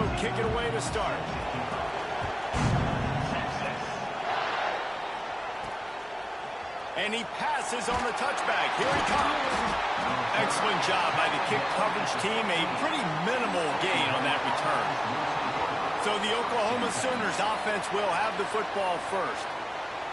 will kick it away to start. And he passes on the touchback. Here he comes. Excellent job by the kick coverage team. A pretty minimal gain on that return. So the Oklahoma Sooners offense will have the football first.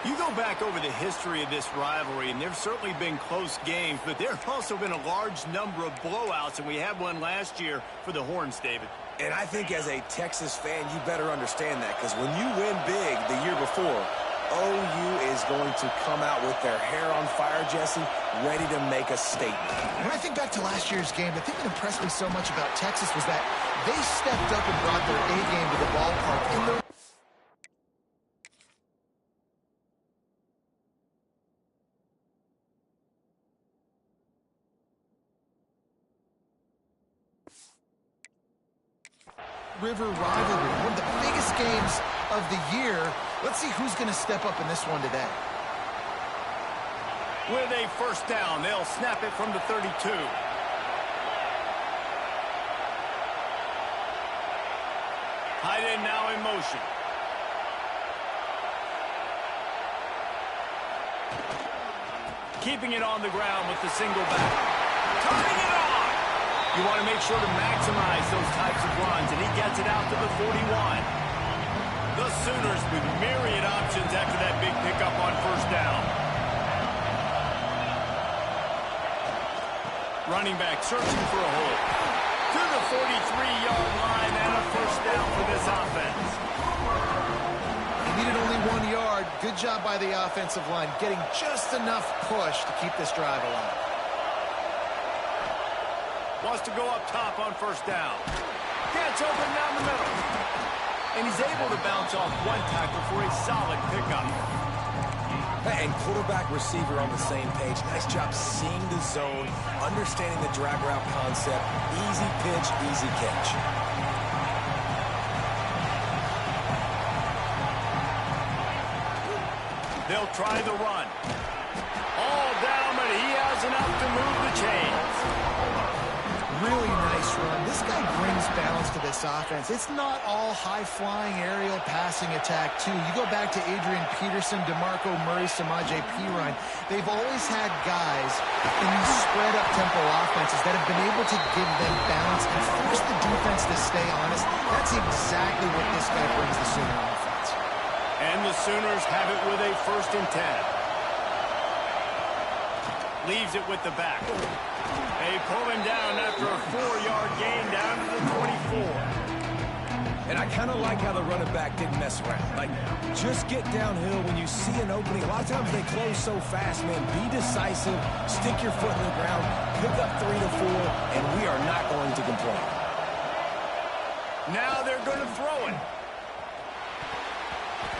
You go back over the history of this rivalry, and there's certainly been close games, but there have also been a large number of blowouts, and we had one last year for the Horns, David. And I think as a Texas fan, you better understand that, because when you win big the year before, OU is going to come out with their hair on fire, Jesse, ready to make a statement. When I think back to last year's game, the thing that impressed me so much about Texas was that they stepped up and brought their A game to the ballpark in the River rivalry, one of the biggest games of the year. Let's see who's going to step up in this one today. With a first down, they'll snap it from the 32. Tight end now in motion. Keeping it on the ground with the single back. Turning it on! You want to make sure to maximize those types of runs, and he gets it out to the 41. The Sooners with myriad options after that big pickup on first down. Running back searching for a hole. To the 43-yard line and a first down for this offense. They needed only 1 yard. Good job by the offensive line, getting just enough push to keep this drive alive. Wants to go up top on first down. Gets open down the middle. And he's able to bounce off one tackle for a solid pickup. And quarterback receiver on the same page. Nice job seeing the zone, understanding the drag route concept. Easy pitch, easy catch. They'll try the run. All down, but he has enough to move the chains. Really nice run. This guy brings balance to this offense. It's not all high-flying aerial passing attack, too. You go back to Adrian Peterson, DeMarco Murray, Samaje Perine. They've always had guys in these spread-up tempo offenses that have been able to give them balance and force the defense to stay honest. That's exactly what this guy brings the Sooner offense. And the Sooners have it with a 1st and 10. Leaves it with the back. They pull him down after a 4-yard gain down to the 24. And I kind of like how the running back didn't mess around. Like, just get downhill when you see an opening. A lot of times they close so fast, man. Be decisive, stick your foot in the ground, pick up 3 to 4, and we are not going to complain. Now they're going to throw it.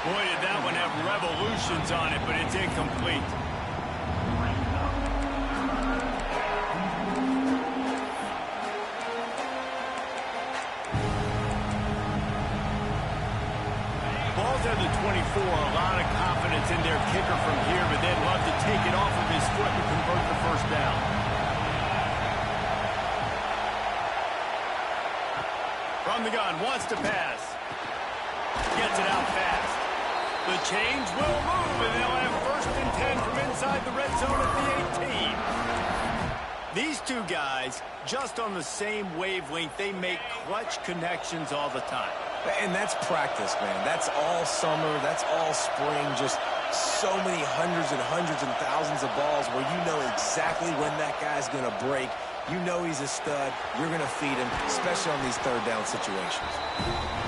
Boy, did that one have revolutions on it, but it's incomplete. Ball's at the 24. A lot of confidence in their kicker from here, but they'd love to take it off of his foot and convert the first down. From the gun, wants to pass. Gets it out fast. The chains will move, and they'll have 1st and 10 from inside the red zone at the 18. These two guys, just on the same wavelength, they make clutch connections all the time. And that's practice, man. That's all summer. That's all spring. Just so many hundreds and thousands of balls where you know exactly when that guy's going to break. You know he's a stud. You're going to feed him, especially on these 3rd down situations.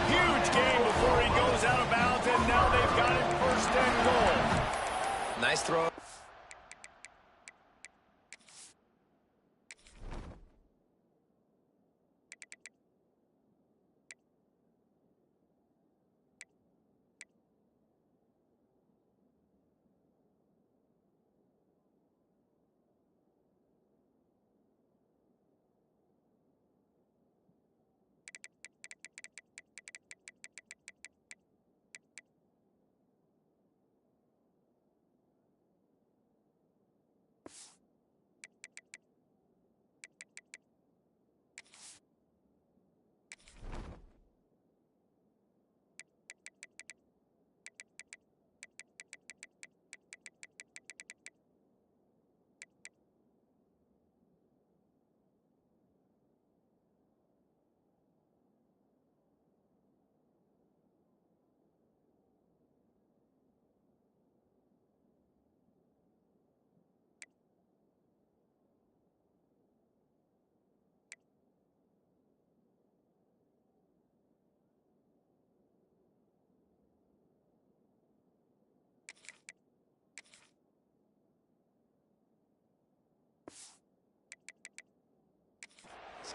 Huge game before he goes out of bounds, and now they've got it 1st and goal. Nice throw.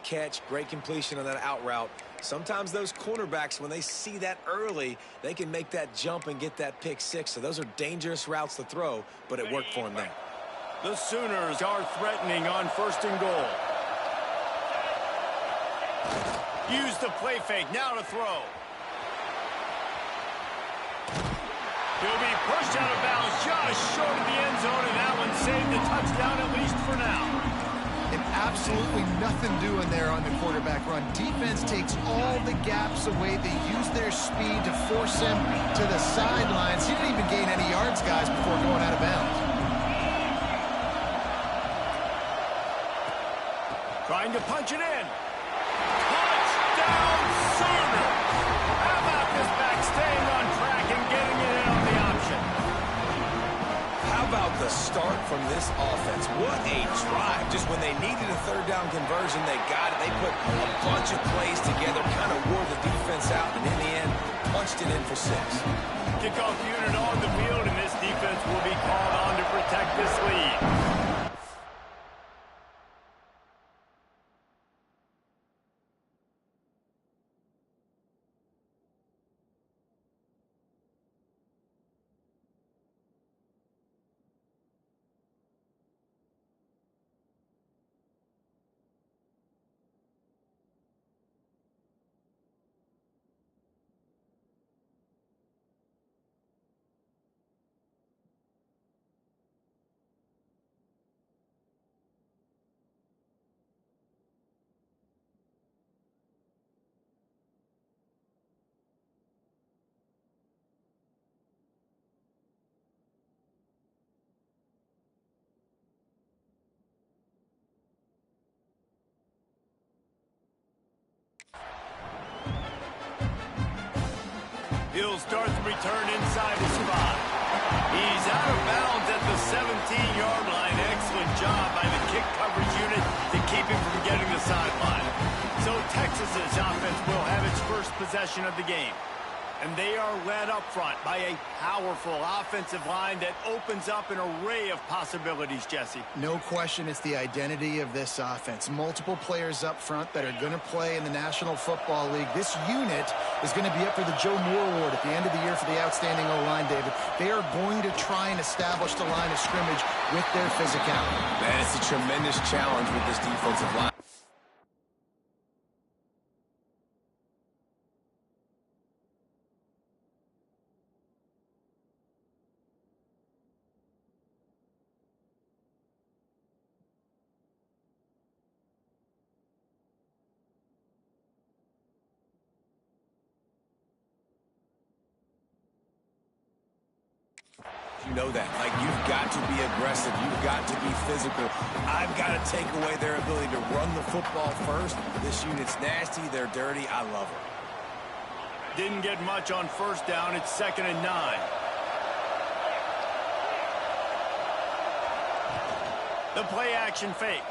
catch, great completion on that out route. Sometimes those cornerbacks, when they see that early, they can make that jump and get that pick six. So those are dangerous routes to throw, but it worked for him there. The Sooners are threatening on 1st and goal. Use the play fake, now to throw. He'll be pushed out of bounds just short of the end zone, and that one saved the touchdown, at least for now. And absolutely nothing doing there on the quarterback run. Defense takes all the gaps away. They use their speed to force him to the sidelines. He didn't even gain any yards, guys, before going out of bounds. Trying to punch it in. Touchdown, Sooners! How about this back staying on track and getting it in on the option? How about the start from this offense? What a drive. Just when they needed a third down conversion, they got it. They put a bunch of plays together, kind of wore the defense out, and in the end, punched it in for 6. Kickoff unit on the field, and this defense will be called on to protect this lead. He'll start the return inside his spot. He's out of bounds at the 17-yard line. Excellent job by the kick coverage unit to keep him from getting the sideline. So Texas's offense will have its first possession of the game. And they are led up front by a powerful offensive line that opens up an array of possibilities, Jesse. No question, it's the identity of this offense. Multiple players up front that are going to play in the National Football League. This unit is going to be up for the Joe Moore Award at the end of the year for the outstanding O-line, David. They are going to try and establish the line of scrimmage with their physicality. Man, it's a tremendous challenge with this defensive line. You know that. Like, you've got to be aggressive. You've got to be physical. I've got to take away their ability to run the football first. This unit's nasty. They're dirty. I love it. Didn't get much on 1st down. It's 2nd and 9. The play action fake.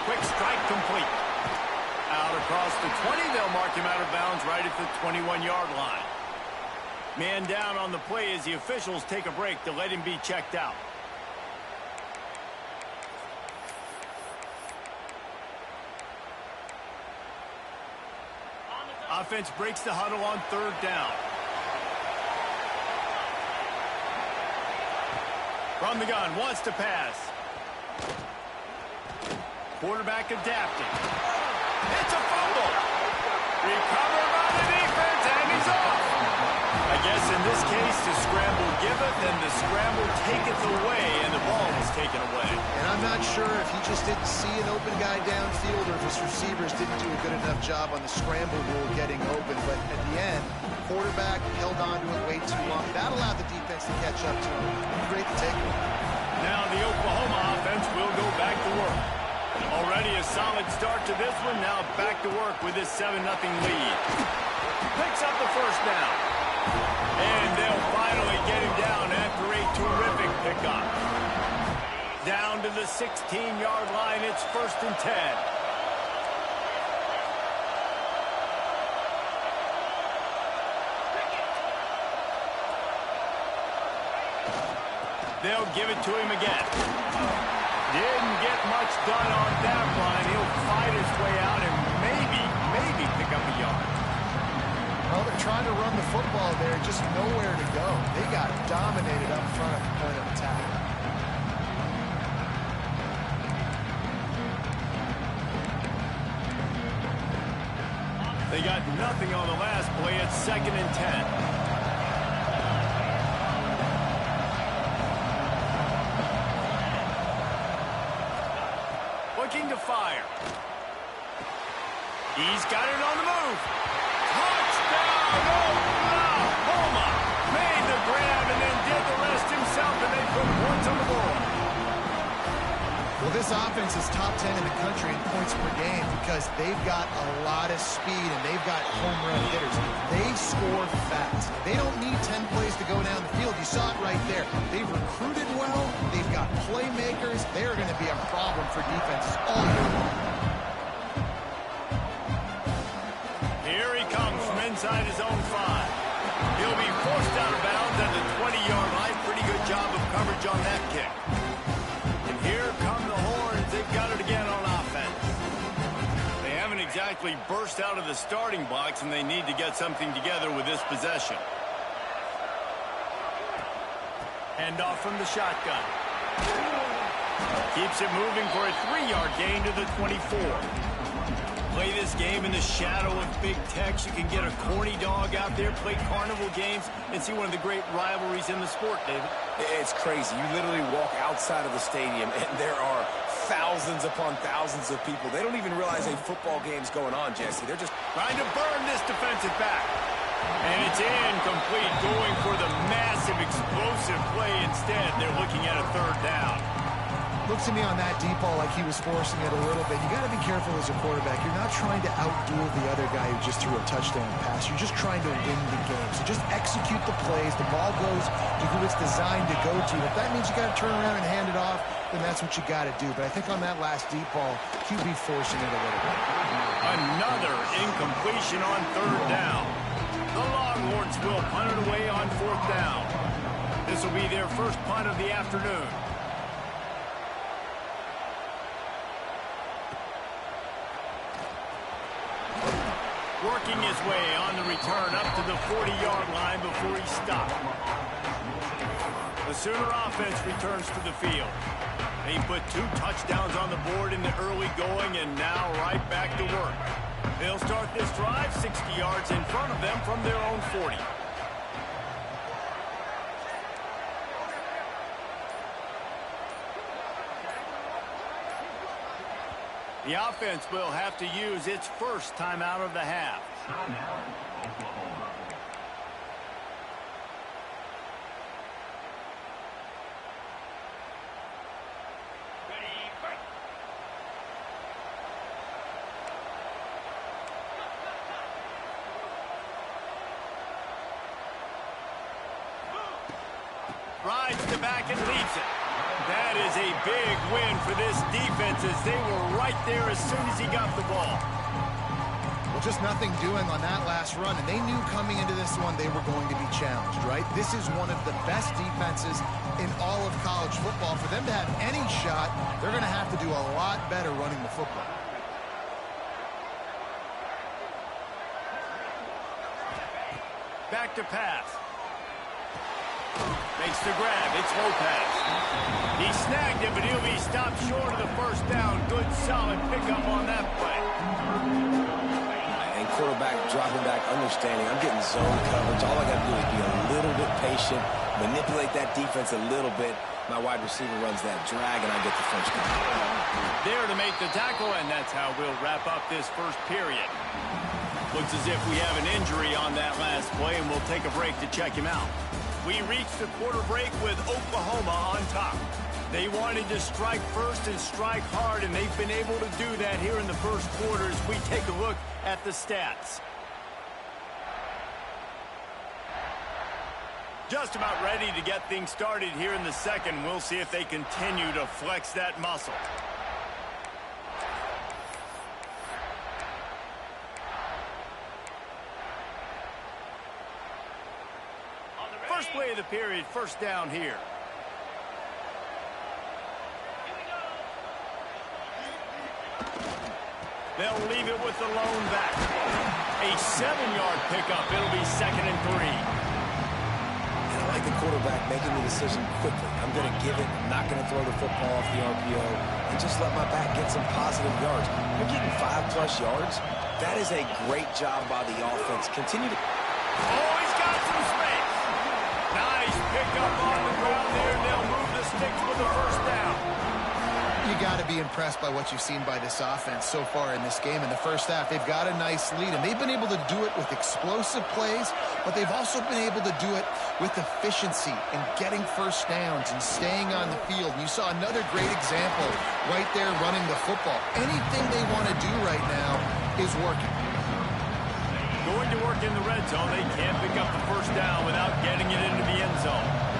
Quick strike complete. Out across the 20. They'll mark him out of bounds right at the 21-yard line. Man down on the play as the officials take a break to let him be checked out. Offense breaks the huddle on 3rd down. From the gun, wants to pass. Quarterback adapting. It's a fumble. Recovered by the defense, and he's off. I guess in this case, the scramble giveth and the scramble taketh away, and the ball was taken away. And I'm not sure if he just didn't see an open guy downfield or if his receivers didn't do a good enough job on the scramble rule getting open. But at the end, quarterback held on to it way too long. That allowed the defense to catch up to him. Great takeaway. Now the Oklahoma offense will go back to work. Already a solid start to this one. Now back to work with this 7-0 lead. Picks up the 1st down. And they'll finally get him down after a terrific pickup. Down to the 16-yard line. It's 1st and 10. They'll give it to him again. Didn't get much done on that line. He'll fight his way out and maybe pick up a yard. Well, they're trying to run the football there, just nowhere to go. They got dominated up front at the point of attack. They got nothing on the last play. It's 2nd and 10. Looking to fire. He's got it on the move. Touchdown, Oklahoma! Made the grab and then did the rest himself, and they put points on the board. Well, this offense is top 10 in the country in points per game because they've got a lot of speed and they've got home run hitters. They score fast. They don't need 10 plays to go down the field. You saw it right there. They've recruited well. They've got playmakers. They're going to be a problem for defenses all year long. Here he comes from inside his own 5. He'll be forced out of bounds at the 20-yard line. Pretty good job of coverage on that kick. And here come the Horns. They've got it again on offense. They haven't exactly burst out of the starting blocks, and they need to get something together with this possession. Handoff from the shotgun. Keeps it moving for a 3-yard gain to the 24. Play this game in the shadow of Big Tex. You can get a corny dog out there, play carnival games, and see one of the great rivalries in the sport, David. It's crazy. You literally walk outside of the stadium, and there are thousands upon thousands of people. They don't even realize a football game's going on, Jesse. They're just trying to burn this defensive back. And it's incomplete, going for the massive, explosive play instead. They're looking at a 3rd down. Looks to me on that deep ball like he was forcing it a little bit. You got to be careful as a quarterback. You're not trying to outduel the other guy who just threw a touchdown pass. You're just trying to win the game. So just execute the plays. The ball goes to who it's designed to go to. If that means you got to turn around and hand it off, then that's what you got to do. But I think on that last deep ball, QB forcing it a little bit. Another incompletion on 3rd down. The Longhorns will punt it away on 4th down. This will be their first punt of the afternoon. Working his way on the return up to the 40-yard line before he stopped. The Sooner offense returns to the field. They put 2 touchdowns on the board in the early going and now right back to work. They'll start this drive 60 yards in front of them from their own 40. The offense will have to use its first timeout of the half. Rides the back and leaves it. That is a big win for this defense as they were right there as soon as he got the ball. Well, just nothing doing on that last run, and they knew coming into this one they were going to be challenged, right? This is one of the best defenses in all of college football. For them to have any shot, they're going to have to do a lot better running the football. Back to pass. Makes the grab. It's Lopez. He snagged it, but he'll be stopped short of the first down. Good, solid pickup on that play. And quarterback dropping back, understanding. I'm getting zone coverage. All I got to do is be a little bit patient, manipulate that defense a little bit. My wide receiver runs that drag, and I get the first down. There to make the tackle, and that's how we'll wrap up this first period. Looks as if we have an injury on that last play, and we'll take a break to check him out. We reached the quarter break with Oklahoma on top. They wanted to strike first and strike hard, and they've been able to do that here in the first quarter as we take a look at the stats. Just about ready to get things started here in the second. We'll see if they continue to flex that muscle. First play of the period, first down here. They'll leave it with the lone back. A 7-yard pickup. It'll be 2nd and 3. And I like the quarterback making the decision quickly. I'm going to give it. I'm not going to throw the football off the RPO and just let my back get some positive yards. You're getting 5+ yards. That is a great job by the offense. Continue to... Oh, he's got some space. Nice pickup on the ground there. They'll move the sticks with the first down. You got to be impressed by what you've seen by this offense so far in this game. In the first half, they've got a nice lead, and they've been able to do it with explosive plays, but they've also been able to do it with efficiency and getting first downs and staying on the field. And you saw another great example right there running the football. Anything they want to do right now is working. Going to work in the red zone. They can't pick up the first down without getting it into the end zone.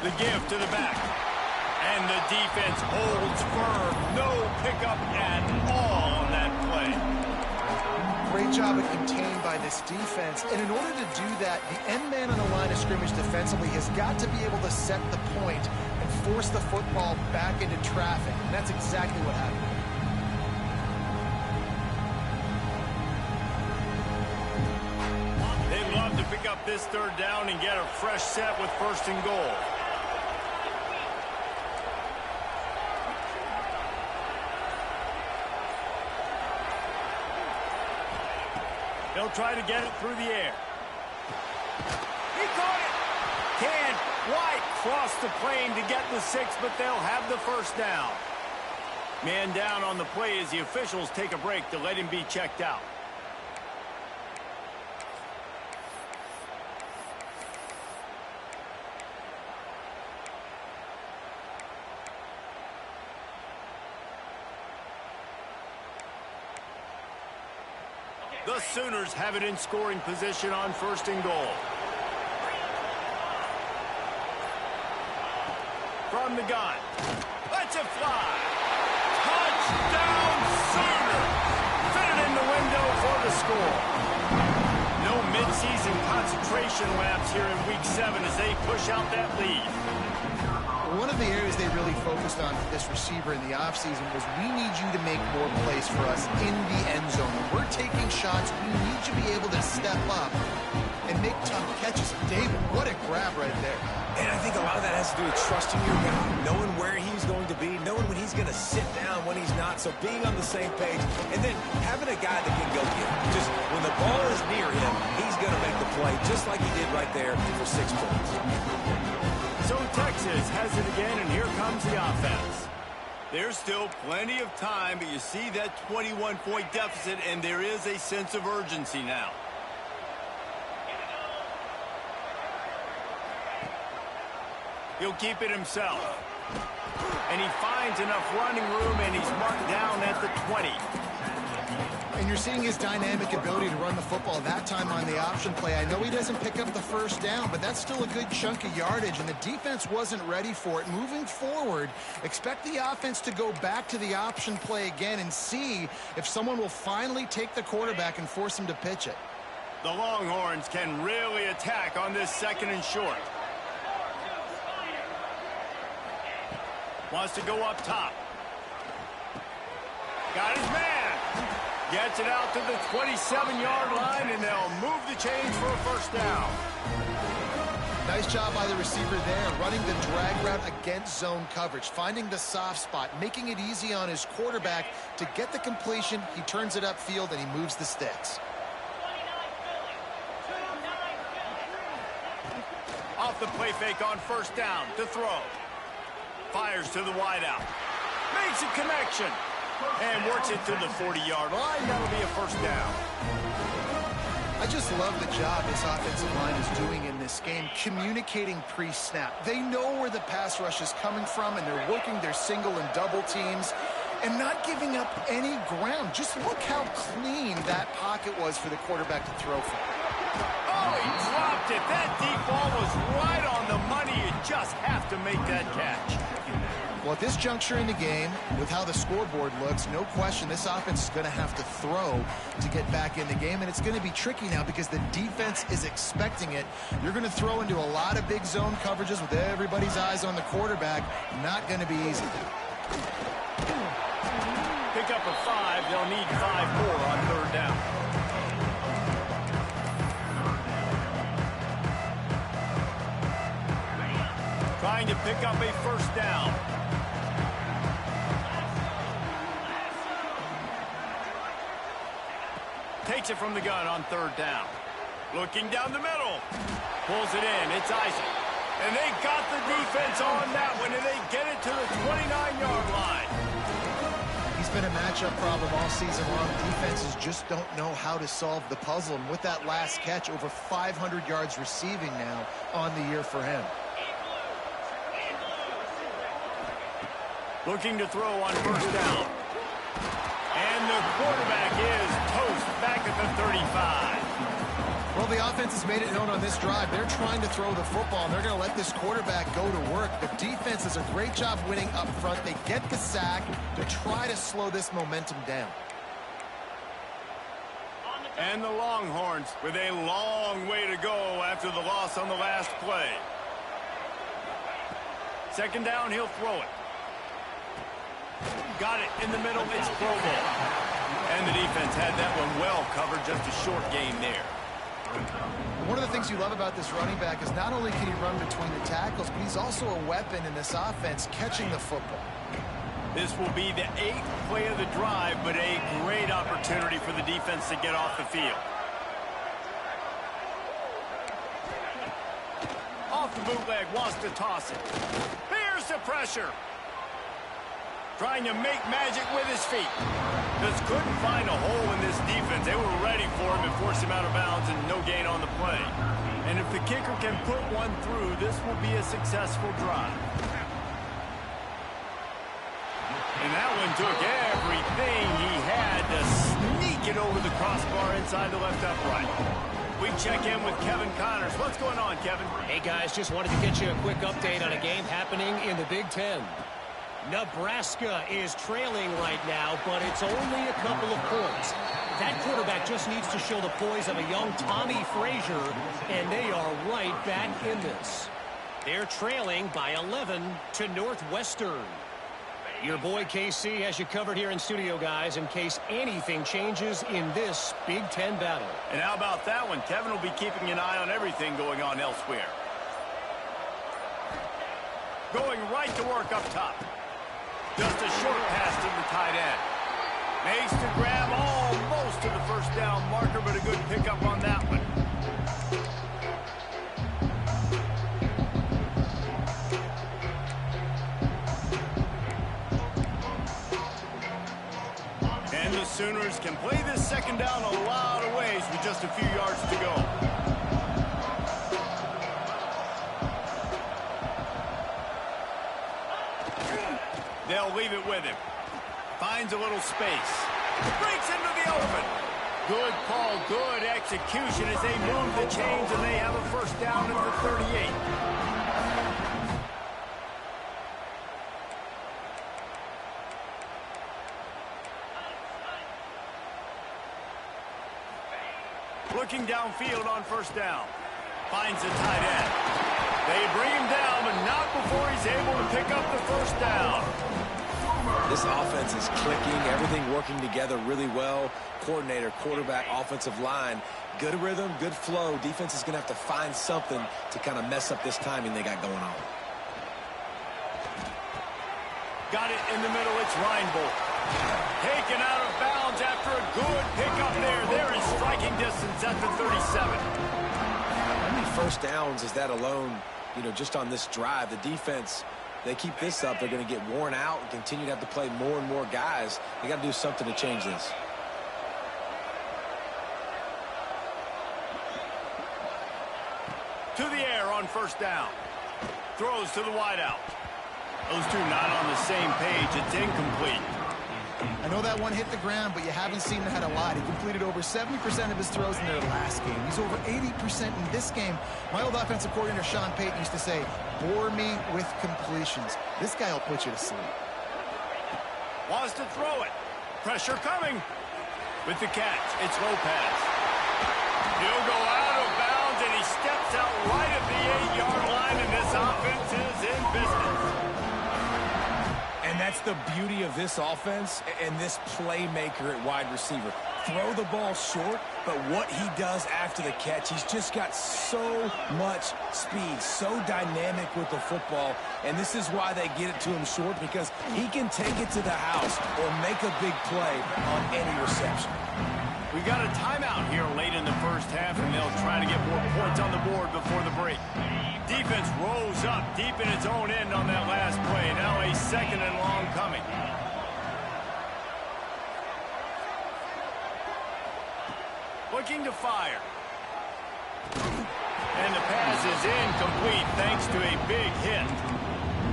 The give to the back. And the defense holds firm. No pickup at all on that play. Great job of contained by this defense. And in order to do that, the end man on the line of scrimmage defensively has got to be able to set the point and force the football back into traffic. And that's exactly what happened. They'd love to pick up this 3rd down and get a fresh set with 1st and goal. They'll try to get it through the air. He caught it. Can't quite cross the plane to get the 6, but they'll have the first down. Man down on the play as the officials take a break to let him be checked out. The Sooners have it in scoring position on 1st and goal. From the gun. Lets it fly. Touchdown Sooners! Fit it in the window for the score. No midseason concentration laps here in Week 7 as they push out that lead. One of the areas they really focused on with this receiver in the offseason was we need you to make more plays for us in the end zone. When we're taking shots, we need you to be able to step up and make tough catches. David, what a grab right there. And I think a lot of that has to do with trusting your guy, knowing where he's going to be, knowing when he's going to sit down, when he's not, so being on the same page, and then having a guy that can go get him. Just when the ball is near him, he's going to make the play, just like he did right there for 6 points. So Texas has it again, and here comes the offense. There's still plenty of time, but you see that 21-point deficit, and there is a sense of urgency now. He'll keep it himself. And he finds enough running room, and he's marked down at the 20. And you're seeing his dynamic ability to run the football that time on the option play. I know he doesn't pick up the first down, but that's still a good chunk of yardage, and the defense wasn't ready for it. Moving forward, expect the offense to go back to the option play again and see if someone will finally take the quarterback and force him to pitch it. The Longhorns can really attack on this 2nd and short. Wants to go up top. Got his man. Gets it out to the 27-yard line, and they'll move the chains for a first down. Nice job by the receiver there, running the drag route against zone coverage, finding the soft spot, making it easy on his quarterback to get the completion. He turns it upfield, and he moves the sticks. Off the play fake on first down to throw. Fires to the wideout. Makes a connection. And works it to the 40-yard line. That'll be a first down. I just love the job this offensive line is doing in this game, communicating pre-snap. They know where the pass rush is coming from, and they're working their single and double teams and not giving up any ground. Just look how clean that pocket was for the quarterback to throw from. Oh, he dropped it. That deep ball was right on the money. You just have to make that catch. Well, at this juncture in the game, with how the scoreboard looks, no question this offense is going to have to throw to get back in the game, and it's going to be tricky now because the defense is expecting it. You're going to throw into a lot of big zone coverages with everybody's eyes on the quarterback. Not going to be easy. Pick up a 5. They'll need 5 more on 3rd down. Trying to pick up a 1st down. Takes it from the gun on 3rd down. Looking down the middle. Pulls it in. It's Isaac. And they got the defense on that one, and they get it to the 29-yard line. He's been a matchup problem all season long. Defenses just don't know how to solve the puzzle. And with that last catch, over 500 yards receiving now on the year for him. Looking to throw on 1st down. And the quarterback is toast back at the 35. Well, the offense has made it known on this drive. They're trying to throw the football, and they're going to let this quarterback go to work. The defense does a great job winning up front. They get the sack to try to slow this momentum down. And the Longhorns with a long way to go after the loss on the last play. 2nd down, he'll throw it. Got it in the middle. It's Pro Bowl. And the defense had that one well covered. Just a short game there. One of the things you love about this running back is not only can he run between the tackles, but he's also a weapon in this offense catching the football. This will be the 8th play of the drive, but a great opportunity for the defense to get off the field. Off the bootleg, wants to toss it. Here's the pressure. Trying to make magic with his feet. Just couldn't find a hole in this defense. They were ready for him and forced him out of bounds, and no gain on the play. And if the kicker can put one through, this will be a successful drive. And that one took everything he had to sneak it over the crossbar inside the left upright. We check in with Kevin Connors. What's going on, Kevin? Hey, guys, just wanted to get you a quick update on a game happening in the Big Ten. Nebraska is trailing right now, but it's only a couple of points. That quarterback just needs to show the poise of a young Tommy Frazier, and they are right back in this. They're trailing by 11 to Northwestern. Your boy KC has you covered here in studio, guys, in case anything changes in this Big Ten battle. And how about that one? Kevin will be keeping an eye on everything going on elsewhere. Going right to work up top. Just a short pass to the tight end. Makes to grab almost to the 1st down marker, but a good pickup on that one. And the Sooners can play this 2nd down a lot of ways with just a few yards to go. They'll leave it with him. Finds a little space. Breaks into the open. Good call, good execution as they move the chains, and they have a 1st down at the 38. Looking downfield on 1st down. Finds the tight end. They bring him down, but not before he's able to pick up the 1st down. This offense is clicking, everything working together really well. Coordinator, quarterback, offensive line, good rhythm, good flow. Defense is going to have to find something to kind of mess up this timing they got going on. Got it in the middle. It's Reinbold. Taken out of bounds after a good pickup there. They're in striking distance at the 37. How many 1st downs is that alone, just on this drive? The defense, they keep this up, they're going to get worn out and continue to have to play more and more guys. They got to do something to change this. To the air on 1st down. Throws to the wideout. Those two not on the same page. It's incomplete. I know that one hit the ground, but you haven't seen that a lot. He completed over 70% of his throws in their last game. He's over 80% in this game. My old offensive coordinator, Sean Payton, used to say, bore me with completions. This guy will put you to sleep. Wants to throw it. Pressure coming. With the catch, it's Lopez. He'll go out of bounds, and he steps out right at the 8-yard line, and this offense is in business. And that's the beauty of this offense and this playmaker at wide receiver. Throw the ball short, but what he does after the catch, he's just got so much speed, so dynamic with the football, and this is why they get it to him short, because he can take it to the house or make a big play on any reception. We got a timeout here late in the first half, and they'll try to get more points on the board before the break. Defense rolls up deep in its own end on that last play. Now a 2nd and long coming. Looking to fire. And the pass is incomplete thanks to a big hit.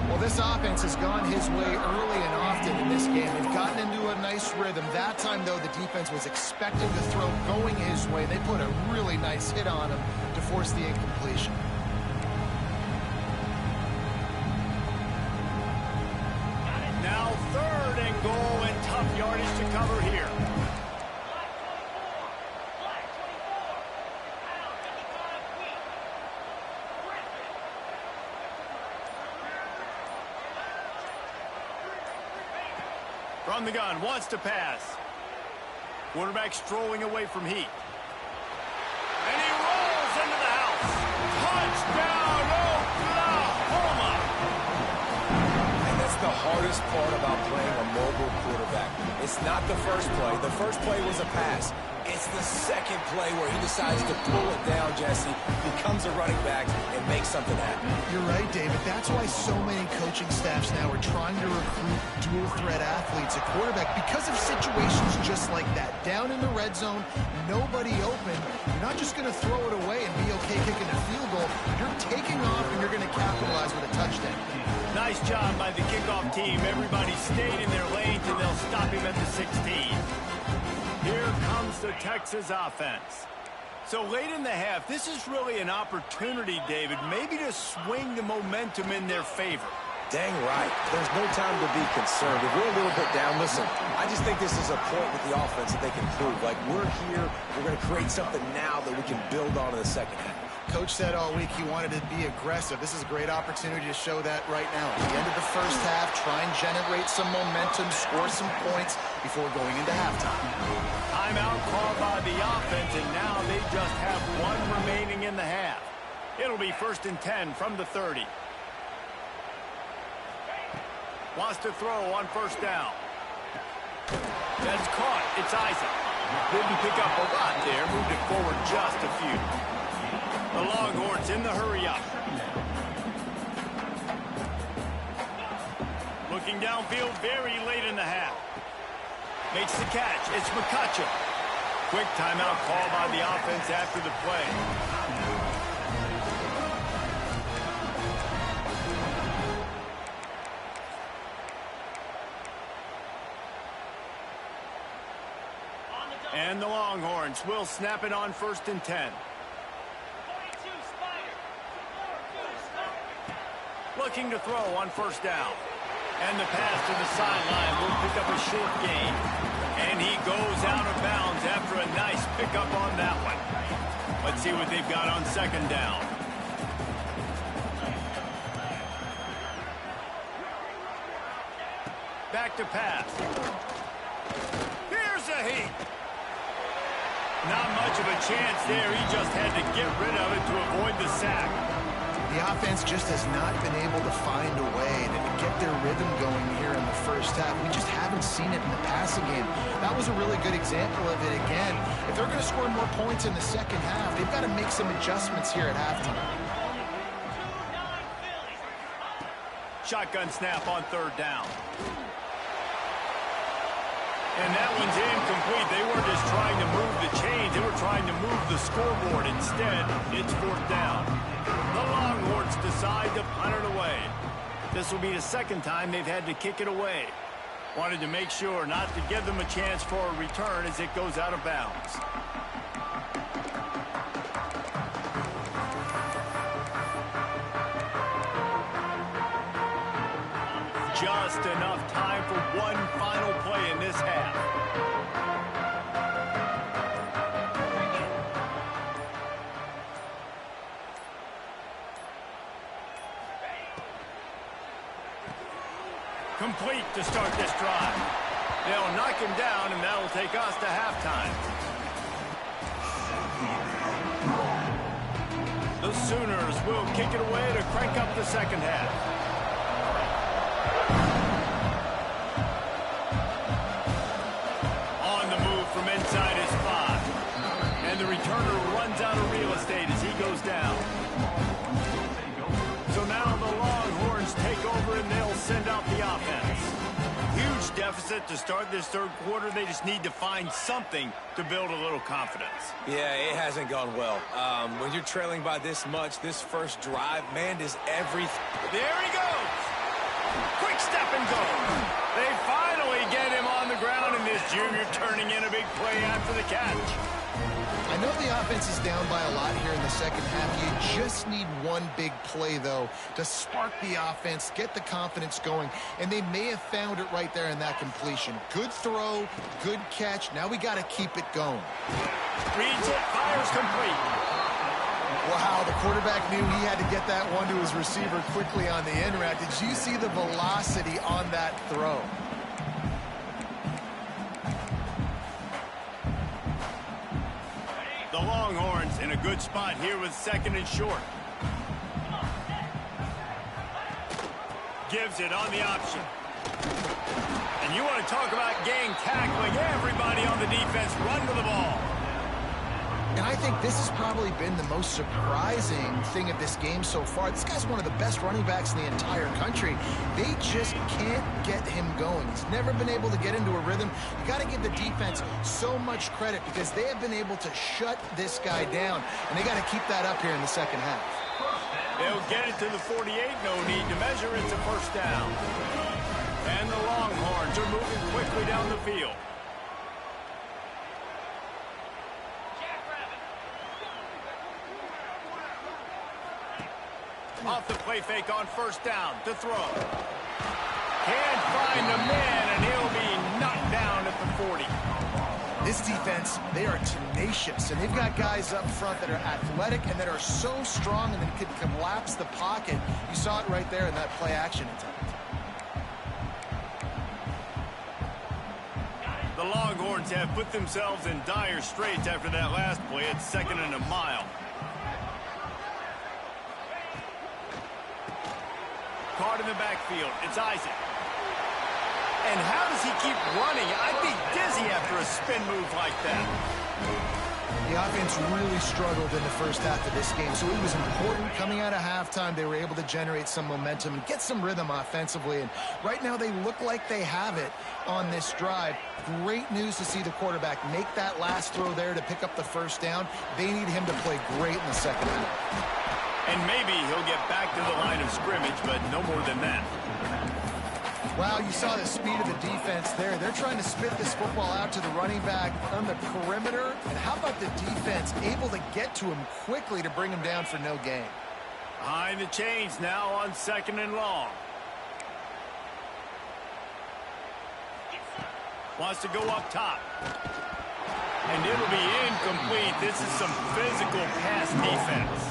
Well, this offense has gone his way early and often in this game. They've gotten into a nice rhythm. That time, though, the defense was expecting the throw going his way. They put a really nice hit on him to force the incompletion. Now 3rd and goal, and tough yardage to cover here. From the gun, wants to pass. Quarterback strolling away from heat. And he rolls into the house. Touchdown, Oklahoma! And that's the hardest part about playing a mobile quarterback. It's not the first play. The first play was a pass. It's the second play where he decides to pull it down, Jesse, becomes a running back, and makes something happen. You're right, David. That's why so many coaching staffs now are trying to recruit dual-threat athletes at quarterback because of situations just like that. Down in the red zone, nobody open. You're not just going to throw it away and be okay kicking a field goal. You're taking off, and you're going to capitalize with a touchdown. Nice job by the kickoff team. Everybody stayed in their lanes, and they'll stop him at the 16. Here comes the Texas offense. So late in the half, this is really an opportunity, David, maybe to swing the momentum in their favor. Dang right. There's no time to be concerned. If we're a little bit down, listen, I just think this is a point with the offense that they can prove. Like, we're here, we're going to create something now that we can build on in the second half. Coach said all week he wanted to be aggressive. This is a great opportunity to show that right now. At the end of the first half, try and generate some momentum, score some points before going into halftime. Timeout called by the offense, and now they just have one remaining in the half. It'll be 1st and 10 from the 30. Wants to throw on 1st down. That's caught. It's Isaac. Didn't pick up a lot there. Moved it forward just a few. The Longhorns in the hurry-up. Looking downfield very late in the half. Makes the catch. It's McCutcheon. Quick timeout call by the offense after the play. And the Longhorns will snap it on 1st and 10. Looking to throw on 1st down. And the pass to the sideline will pick up a short gain. And he goes out of bounds after a nice pickup on that one. Let's see what they've got on 2nd down. Back to pass. Here's a heat. Not much of a chance there. He just had to get rid of it to avoid the sack. The offense just has not been able to find a way to get their rhythm going here in the first half. We just haven't seen it in the passing game. That was a really good example of it again. If they're going to score more points in the second half, they've got to make some adjustments here at halftime. Shotgun snap on 3rd down. And that one's incomplete. They weren't just trying to move the chains. They were trying to move the scoreboard. Instead, it's 4th down. The Longhorns decide to punt it away. This will be the 2nd time they've had to kick it away. Wanted to make sure not to give them a chance for a return as it goes out of bounds. Just enough time for one final play in this half. Complete to start this drive. They'll knock him down, and that'll take us to halftime. The Sooners will kick it away to crank up the second half. On the move from inside his 5. And the returner runs out of real estate as he goes down. So now the Longhorns take over and they'll send out the offense. Huge deficit to start this third quarter. They just need to find something to build a little confidence. Yeah, it hasn't gone well. When you're trailing by this much, this first drive, man, does everything. There he goes. Quick step and go. They finally get him on the ground, and this junior turning in a big play after the catch. I know the offense is down by a lot here in the second half. You just need one big play, though, to spark the offense, get the confidence going, and they may have found it right there in that completion. Good throw, good catch. Now we got to keep it going. Reads it, fires complete. Wow, the quarterback knew he had to get that one to his receiver quickly on the in route. Did you see the velocity on that throw? The Longhorns in a good spot here with second and short. Gives it on the option. And you want to talk about gang tackling. Everybody on the defense run to the ball. And I think this has probably been the most surprising thing of this game so far. This guy's one of the best running backs in the entire country. They just can't get him going. He's never been able to get into a rhythm. You got to give the defense so much credit because they have been able to shut this guy down, and they got to keep that up here in the second half. They'll get it to the 48. No need to measure. It's a first down. And the Longhorns are moving quickly down the field. Off the play fake on first down to throw. Can't find the man, and he'll be knocked down at the 40. This defense, they are tenacious, and they've got guys up front that are athletic and that are so strong and that can collapse the pocket. You saw it right there in that play action attempt. The Longhorns have put themselves in dire straits after that last play. It's second and a mile. Caught in the backfield. It's Isaac. And how does he keep running? I'd be dizzy after a spin move like that. The offense really struggled in the first half of this game, so it was important coming out of halftime. They were able to generate some momentum and get some rhythm offensively, and right now they look like they have it on this drive. Great news to see the quarterback make that last throw there to pick up the first down. They need him to play great in the second half. And maybe he'll get back to the line of scrimmage, but no more than that. Wow, you saw the speed of the defense there. They're trying to spit this football out to the running back on the perimeter. And how about the defense able to get to him quickly to bring him down for no gain? Behind the chains now on second and long. Wants to go up top. And it'll be incomplete. This is some physical pass defense.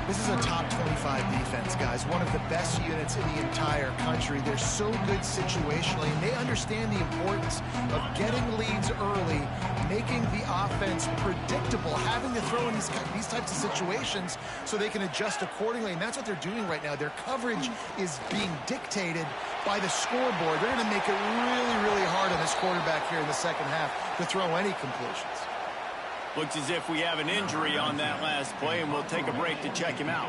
This is a top 25 defense, guys. One of the best units in the entire country. They're so good situationally, and they understand the importance of getting leads early, making the offense predictable, having to throw in these types of situations so they can adjust accordingly, and that's what they're doing right now. Their coverage is being dictated by the scoreboard. They're going to make it really, really hard on this quarterback here in the second half to throw any completions. Looks as if we have an injury on that last play, and we'll take a break to check him out.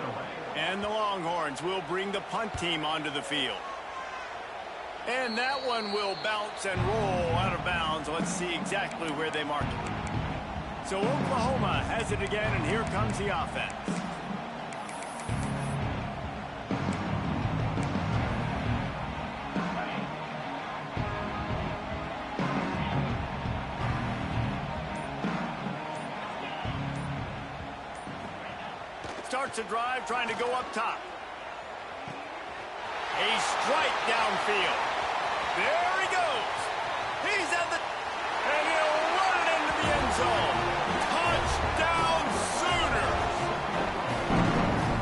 And the Longhorns will bring the punt team onto the field. And that one will bounce and roll out of bounds. Let's see exactly where they mark it. So Oklahoma has it again, and here comes the offense. starts the drive trying to go up top. A strike downfield. There he goes. He's at the... And he'll run it into the end zone. Touchdown Sooners.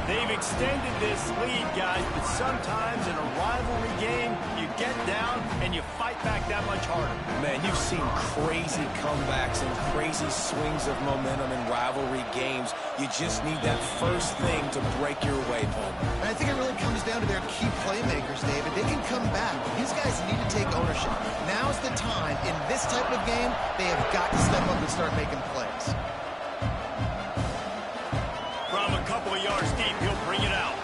They've extended this lead, guys, but sometimes in a rivalry game, you get down and you fight back that much harder. Man, you've seen crazy comebacks and crazy swings of momentum in rivalry games. You just need that first thing to break your way, Paul. And I think it really comes down to their key playmakers, David. They can come back. These guys need to take ownership. Now's the time. In this type of game, they have got to step up and start making plays. From a couple of yards deep, he'll bring it out.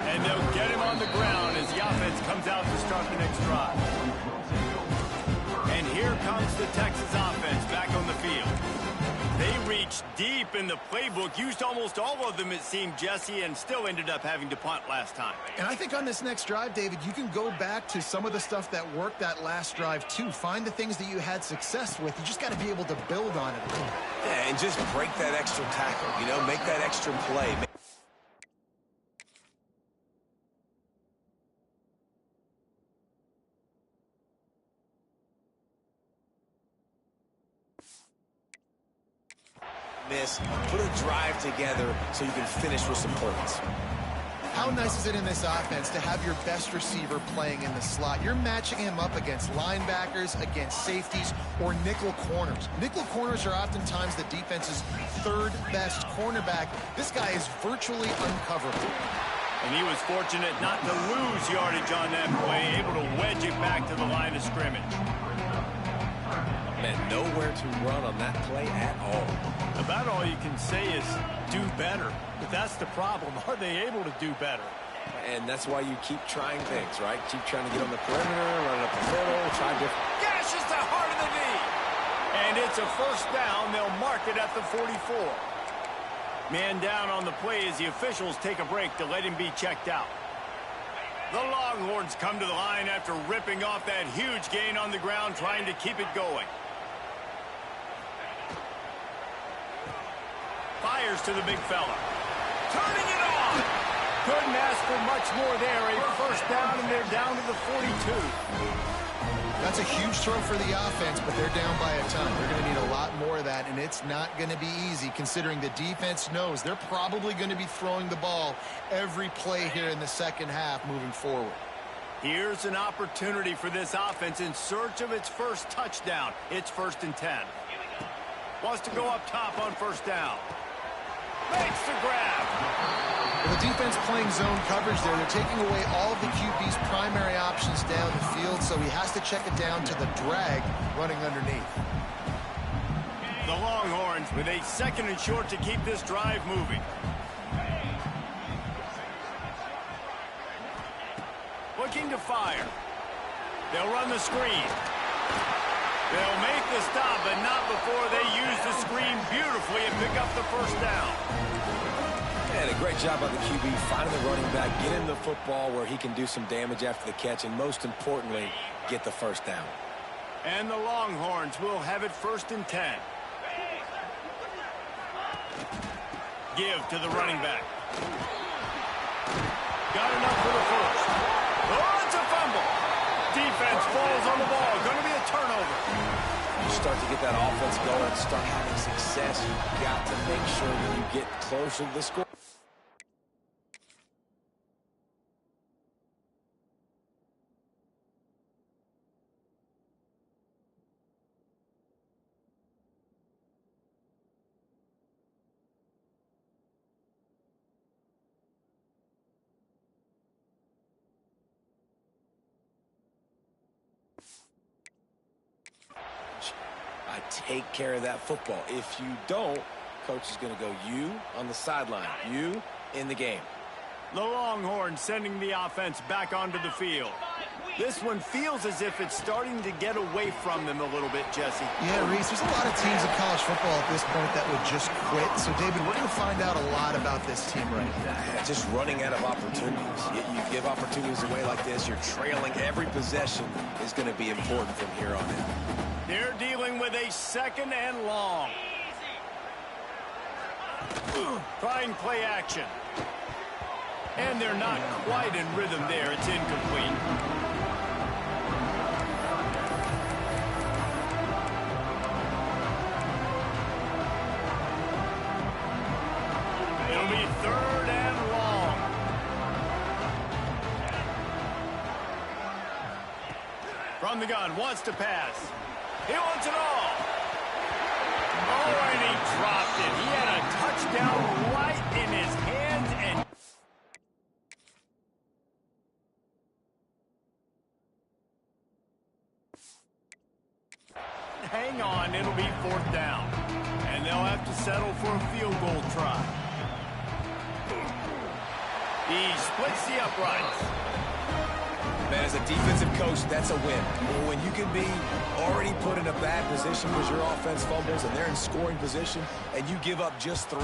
And they'll get him on the ground as the offense comes out to start the next drive. And here comes the Texas offense back on the field. They reached deep in the playbook, used almost all of them, it seemed, Jesse, and still ended up having to punt last time. And I think on this next drive, David, you can go back to some of the stuff that worked that last drive, too. Find the things that you had success with. You just got to be able to build on it. Yeah, and just break that extra tackle, you know, make that extra play. Put a drive together so you can finish with some points. How nice is it in this offense to have your best receiver playing in the slot? You're matching him up against linebackers, against safeties, or nickel corners. Nickel corners are oftentimes the defense's third best cornerback. This guy is virtually uncoverable. And he was fortunate not to lose yardage on that play, able to wedge it back to the line of scrimmage. Man, nowhere to run on that play at all. About all you can say is do better. But that's the problem. Are they able to do better? And that's why you keep trying things, right? Keep trying to get on the perimeter, run up the middle, try to... Gashes the heart of the knee. And it's a first down. They'll mark it at the 44. Man down on the play as the officials take a break to let him be checked out. The Longhorns come to the line after ripping off that huge gain on the ground, trying to keep it going. Fires to the big fella. Turning it on. Couldn't ask for much more there. A first down, and they're down to the 42. That's a huge throw for the offense, but they're down by a ton. They're going to need a lot more of that, and it's not going to be easy considering the defense knows they're probably going to be throwing the ball every play here in the second half moving forward. Here's an opportunity for this offense in search of its first touchdown. It's 1st and 10. Wants to go up top on first down. Makes the grab. Well, the defense playing zone coverage there. They're taking away all of the QB's primary options down the field, so he has to check it down to the drag running underneath. The Longhorns with a 2nd and short to keep this drive moving. Looking to fire. They'll run the screen. They'll make the stop, but not before they use the screen beautifully and pick up the first down. And a great job by the QB finding the running back, get him the football where he can do some damage after the catch, and most importantly, get the first down. And the Longhorns will have it 1st and 10. Give to the running back. Got enough for the first. Oh, it's a fumble. Defense falls on the ball. Going to be a turnover. You start to get that offense going, start having success. You've got to make sure that you get closer to the score. Take care of that football. If you don't, coach is going to go you on the sideline, you in the game. The Longhorns sending the offense back onto the field. This one feels as if it's starting to get away from them a little bit, Jesse. Yeah, Reese, there's a lot of teams in college football at this point that would just quit. So, David, we're going to find out a lot about this team right now. Yeah, just running out of opportunities. You give opportunities away like this, you're trailing. Every possession is going to be important from here on in. They're dealing with a 2nd and long. Trying play action. And they're not quite in rhythm there. It's incomplete. It'll be 3rd and long. From the gun, wants to pass. He wants it all. Oh, and he dropped it. He had a touchdown right in his hands, and hang on, it'll be 4th down. And they'll have to settle for a field goal try. He splits the uprights. Man, as a defensive coach, that's a win. When you can be already put in a bad position because your offense fumbles and they're in scoring position and you give up just 3,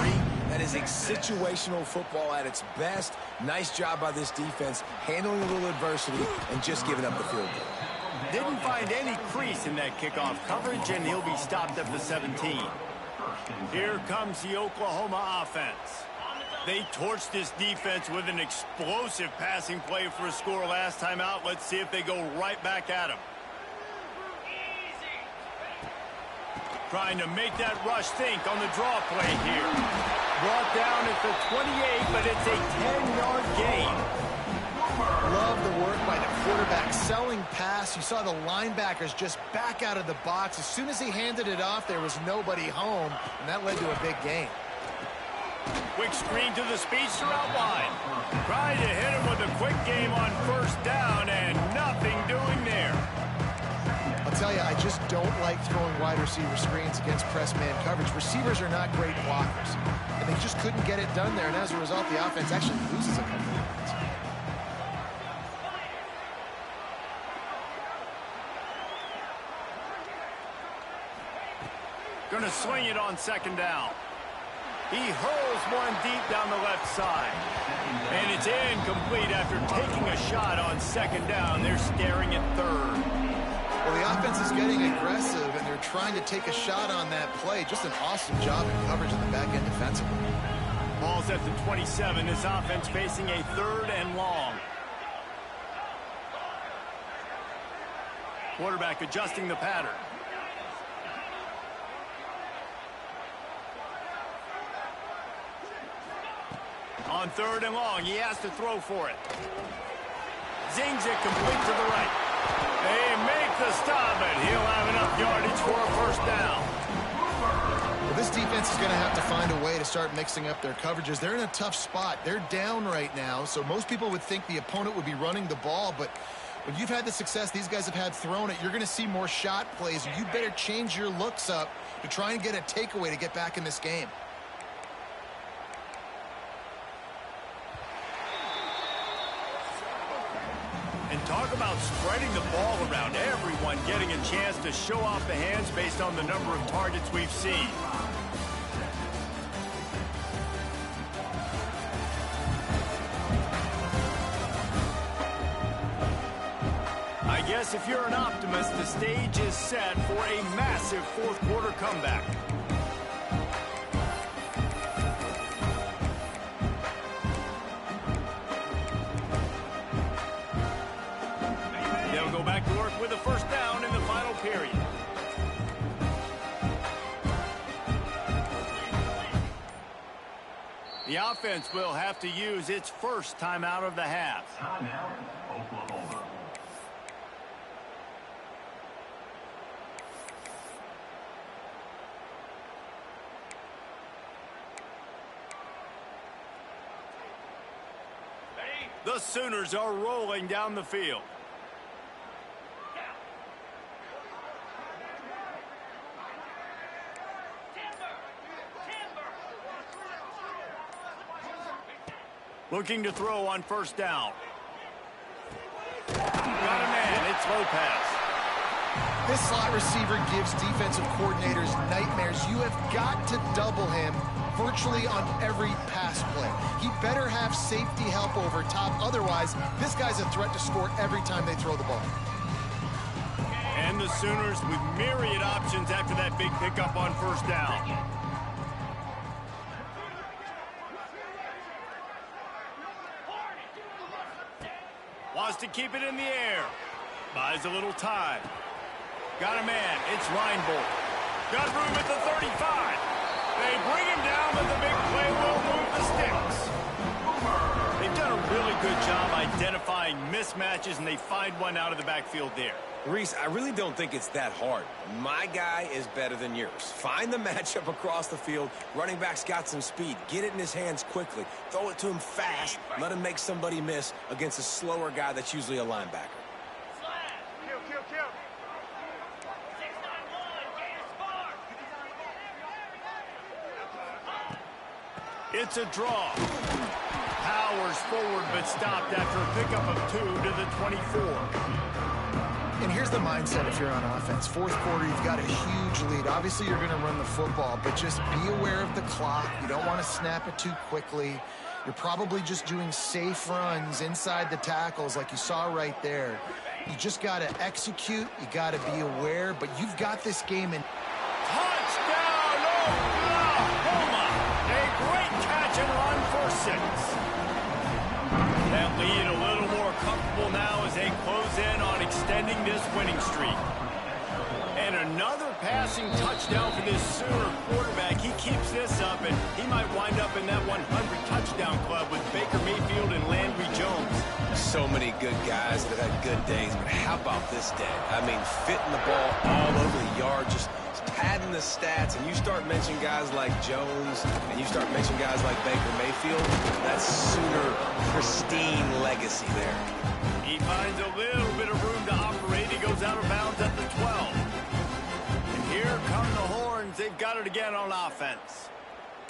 that is a situational football at its best. Nice job by this defense, handling a little adversity and just giving up the field goal. Didn't find any crease in that kickoff coverage, and he'll be stopped at the 17. Here comes the Oklahoma offense. They torched this defense with an explosive passing play for a score last time out. Let's see if they go right back at him. Trying to make that rush think on the draw play here. Brought down at the 28, but it's a 10-yard gain. Love the work by the quarterback. Selling pass. You saw the linebackers just back out of the box. As soon as he handed it off, there was nobody home, and that led to a big gain. Quick screen to the speedster out wide. Trying to hit him with a quick game on 1st down, and nothing doing there. I'll tell you, I just don't like throwing wide receiver screens against press man coverage. Receivers are not great blockers, and they just couldn't get it done there, and as a result, the offense actually loses a couple of yards. Going to swing it on 2nd down. He hurls one deep down the left side. And it's incomplete after taking a shot on 2nd down. They're staring at 3rd. Well, the offense is getting aggressive, and they're trying to take a shot on that play. Just an awesome job in coverage on the back end defensively. Ball's at the 27. This offense facing a 3rd and long. Quarterback adjusting the pattern. On 3rd and long, he has to throw for it. Zings it complete to the right. They make the stop, and he'll have enough yardage for a 1st down. Well, this defense is going to have to find a way to start mixing up their coverages. They're in a tough spot. They're down right now, so most people would think the opponent would be running the ball, but when you've had the success these guys have had throwing it, you're going to see more shot plays. You better change your looks up to try and get a takeaway to get back in this game. And talk about spreading the ball around. Everyone getting a chance to show off the hands based on the number of targets we've seen. I guess if you're an optimist, the stage is set for a massive 4th quarter comeback. They'll go back to work with a 1st down in the final period. The offense will have to use its 1st timeout of the half. Oklahoma. The Sooners are rolling down the field. Looking to throw on 1st down. Got a man. It's Lopez. This slot receiver gives defensive coordinators nightmares. You have got to double him virtually on every pass play. He better have safety help over top. Otherwise, this guy's a threat to score every time they throw the ball. And the Sooners with myriad options after that big pickup on 1st down. wants to keep it in the air. Buys a little time. Got a man. It's Reinbold. Got room at the 35. They bring him down, but the big play will move the sticks. They've done a really good job identifying mismatches, and they find one out of the backfield there. Reese, I really don't think it's that hard. My guy is better than yours. Find the matchup across the field. Running back's got some speed. Get it in his hands quickly. Throw it to him fast. Let him make somebody miss against a slower guy that's usually a linebacker. It's a draw. Powers forward, but stopped after a pickup of 2 to the 24. And here's the mindset if you're on offense. Fourth quarter, you've got a huge lead. Obviously, you're going to run the football, but just be aware of the clock. You don't want to snap it too quickly. You're probably just doing safe runs inside the tackles like you saw right there. You just got to execute. You got to be aware, but you've got this game in. Touchdown, Oklahoma! A great catch and run for 6. That lead a little more comfortable now as they close in on extending this winning streak. And another passing touchdown for this Sooner quarterback. He keeps this up, and he might wind up in that 100 touchdown club with Baker Mayfield and Landry Jones. So many good guys that had good days, but how about this day? I mean, fitting the ball all over the yard, just padding the stats, and you start mentioning guys like Jones, and you start mentioning guys like Baker Mayfield, that's Sooner pristine legacy there. He finds a little bit of room to operate. He goes out of bounds at the 12. And here come the Horns. They've got it again on offense.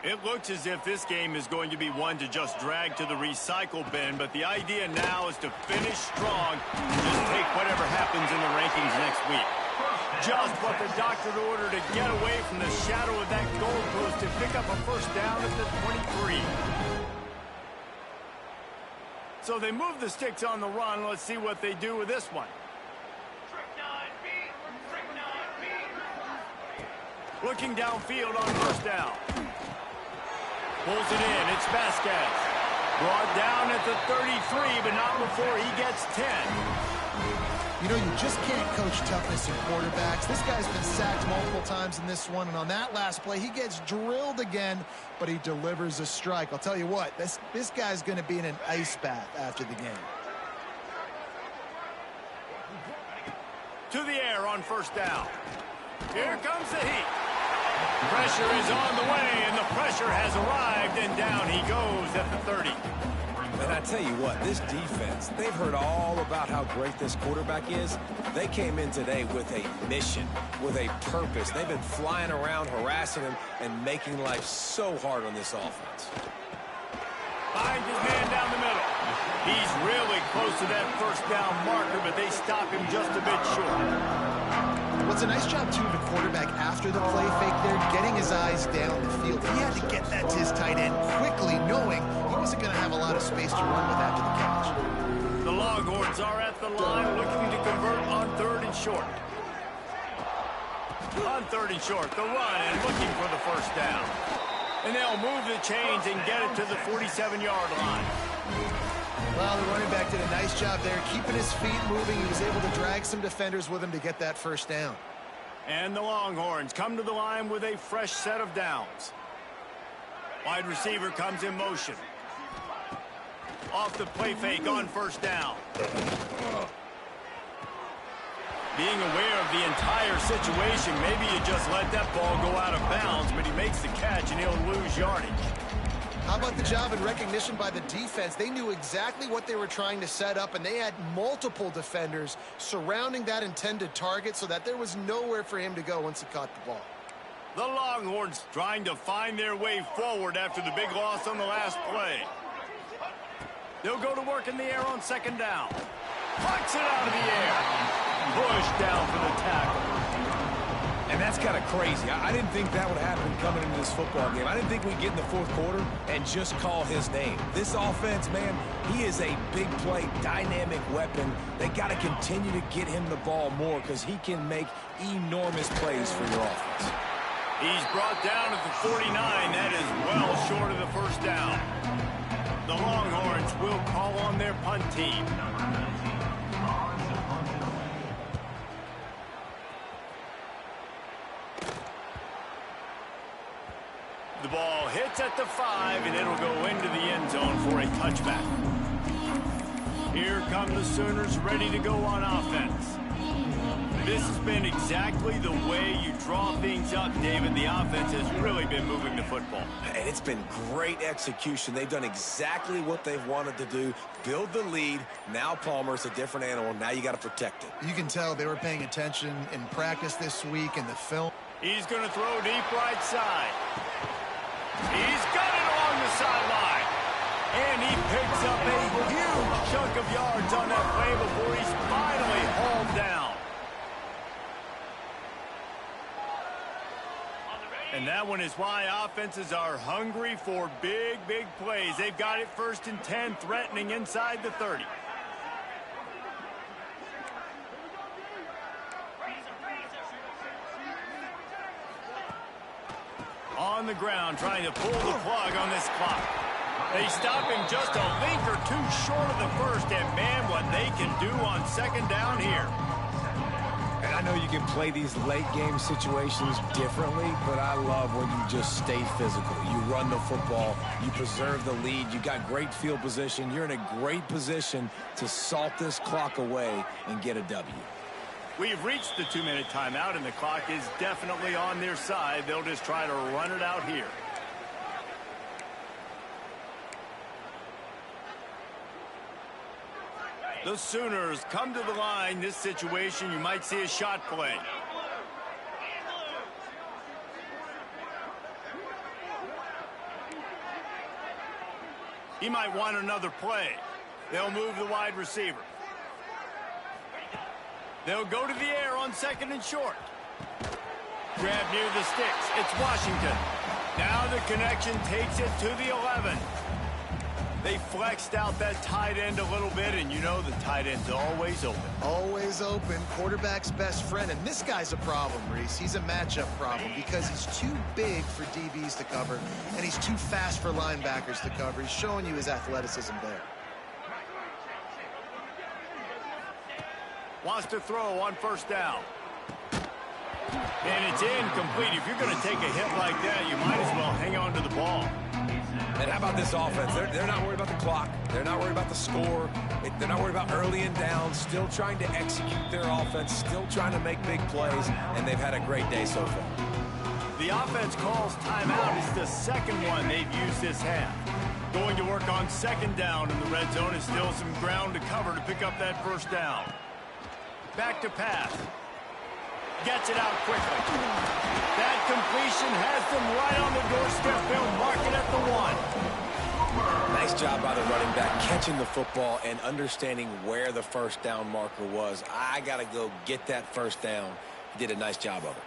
It looks as if this game is going to be one to just drag to the recycle bin, but the idea now is to finish strong and just take whatever happens in the rankings next week. Just what the doctor ordered to get away from the shadow of that goalpost and pick up a first down at the 23. So they move the sticks on the run. Let's see what they do with this one. Looking downfield on first down. Pulls it in. It's Vasquez. Brought down at the 33, but not before he gets 10. You know, you just can't coach toughness in quarterbacks. This guy's been sacked multiple times in this one, and on that last play, he gets drilled again, but he delivers a strike. I'll tell you what, this guy's going to be in an ice bath after the game. To the air on first down. Here comes the heat. Pressure is on the way, and the pressure has arrived, and down he goes at the 30. And I tell you what, this defense, they've heard all about how great this quarterback is. They came in today with a mission, with a purpose. They've been flying around, harassing him, and making life so hard on this offense. Finds his man down the middle. He's really close to that first down marker, but they stop him just a bit short. Well, it's a nice job, too, of the quarterback after the play fake there, getting his eyes down the field. He had to get that to his tight end quickly, knowing he wasn't going to have a lot of space to run with after the catch. The Longhorns are at the line looking to convert on 3rd and short. On 3rd and short, the run and looking for the first down. And they'll move the chains and get it to the 47-yard line. Well, the running back did a nice job there, keeping his feet moving. He was able to drag some defenders with him to get that first down. And the Longhorns come to the line with a fresh set of downs. Wide receiver comes in motion. Off the play fake on first down. Being aware of the entire situation, maybe you just let that ball go out of bounds, but he makes the catch and he'll lose yardage. How about the job and recognition by the defense? They knew exactly what they were trying to set up, and they had multiple defenders surrounding that intended target so that there was nowhere for him to go once he caught the ball. The Longhorns trying to find their way forward after the big loss on the last play. They'll go to work in the air on second down. Plucks it out of the air. Pushed down for the tackle. And that's kind of crazy. I didn't think that would happen coming into this football game. I didn't think we'd get in the fourth quarter and just call his name. This offense, man, he is a big play, dynamic weapon. They got to continue to get him the ball more because he can make enormous plays for your offense. He's brought down at the 49. That is well short of the first down. The Longhorns will call on their punt team. The ball hits at the 5, and it'll go into the end zone for a touchback. Here come the Sooners ready to go on offense. This has been exactly the way you draw things up, David. The offense has really been moving the football. And it's been great execution. They've done exactly what they've wanted to do. Build the lead. Now Palmer's a different animal. Now you got to protect it. You can tell they were paying attention in practice this week in the film. He's going to throw deep right side. He's got it along the sideline. And he picks up a huge chunk of yards on that play before he's finally hauled down. And that one is why offenses are hungry for big, big plays. They've got it 1st and 10, threatening inside the 30. On the ground, trying to pull the plug on this clock. They stop him just a link or two short of the first, and man, what they can do on 2nd down here. And I know you can play these late game situations differently, but I love when you just stay physical. You run the football, you preserve the lead, you got great field position. You're in a great position to salt this clock away and get a W. We've reached the 2-minute timeout, and the clock is definitely on their side. They'll just try to run it out here. The Sooners come to the line. This situation, you might see a shot play. He might want another play. They'll move the wide receiver. They'll go to the air on 2nd and short. Grab near the sticks. It's Washington. Now the connection takes it to the 11. They flexed out that tight end a little bit, and you know the tight end's always open. Always open. Quarterback's best friend. And this guy's a problem, Reese. He's a matchup problem because he's too big for DBs to cover, and he's too fast for linebackers to cover. He's showing you his athleticism there. Wants to throw on 1st down. And it's incomplete. If you're going to take a hit like that, you might as well hang on to the ball. And how about this offense? They're not worried about the clock. They're not worried about the score. They're not worried about early and down. Still trying to execute their offense. Still trying to make big plays. And they've had a great day so far. The offense calls timeout. It's the 2nd one they've used this half. Going to work on 2nd down in the red zone. Is still some ground to cover to pick up that 1st down. Back to pass. Gets it out quickly. That completion has them right on the doorstep. They'll mark it at the 1. Nice job by the running back, catching the football and understanding where the 1st down marker was. I got to go get that 1st down. He did a nice job of it.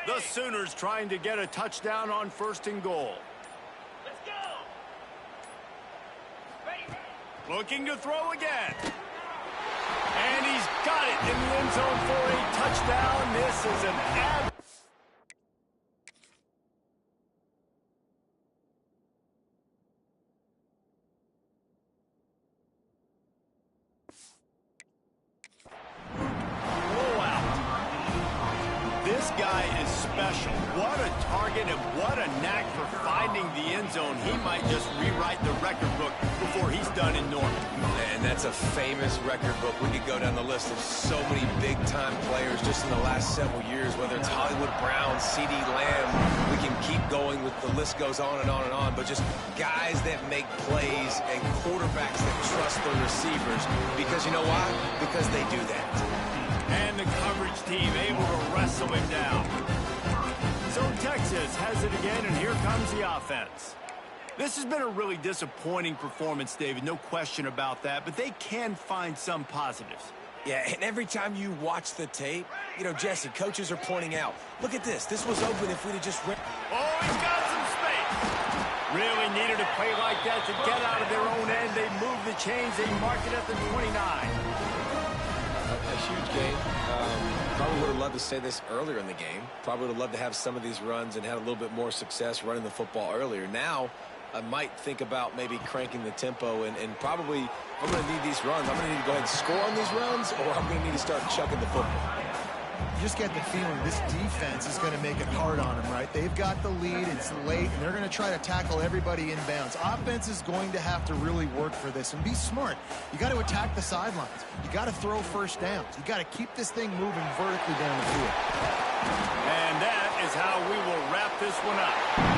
The Sooners trying to get a touchdown on 1st and goal. Let's go. Looking to throw again. And he's got it in the end zone for a touchdown. This is an This guy is special. What a target and what a knack for finding the end zone. He might just rewrite the record book before he's done in Norman. And that's a famous record book. We could go down the list of so many big-time players just in the last several years, whether it's Hollywood Brown, C.D. Lamb. We can keep going with the list goes on and on and on, but just guys that make plays and quarterbacks that trust their receivers. Because you know why? Because they do that. And the coverage team able to wrestle him down. So Texas has it again, and here comes the offense. This has been a really disappointing performance, David, no question about that, but they can find some positives. Yeah, and every time you watch the tape, you know, Jesse, coaches are pointing out, look at this. This was open if we'd have just... Oh, he's got some space. Really needed a play like that to get out of their own end. They move the chains. They mark it at the 29. a huge game. Probably would have loved to say this earlier in the game. Probably would have loved to have some of these runs and had a little bit more success running the football earlier. Now, I might think about maybe cranking the tempo and probably, if I'm going to need these runs, I'm going to need to go ahead and score on these runs, or I'm going to need to start chucking the football. You just get the feeling this defense is going to make it hard on them, right? They've got the lead, it's late, and they're going to try to tackle everybody inbounds. Offense is going to have to really work for this and be smart. You got to attack the sidelines. You got to throw first downs. You got to keep this thing moving vertically down the field. And that is how we will wrap this one up.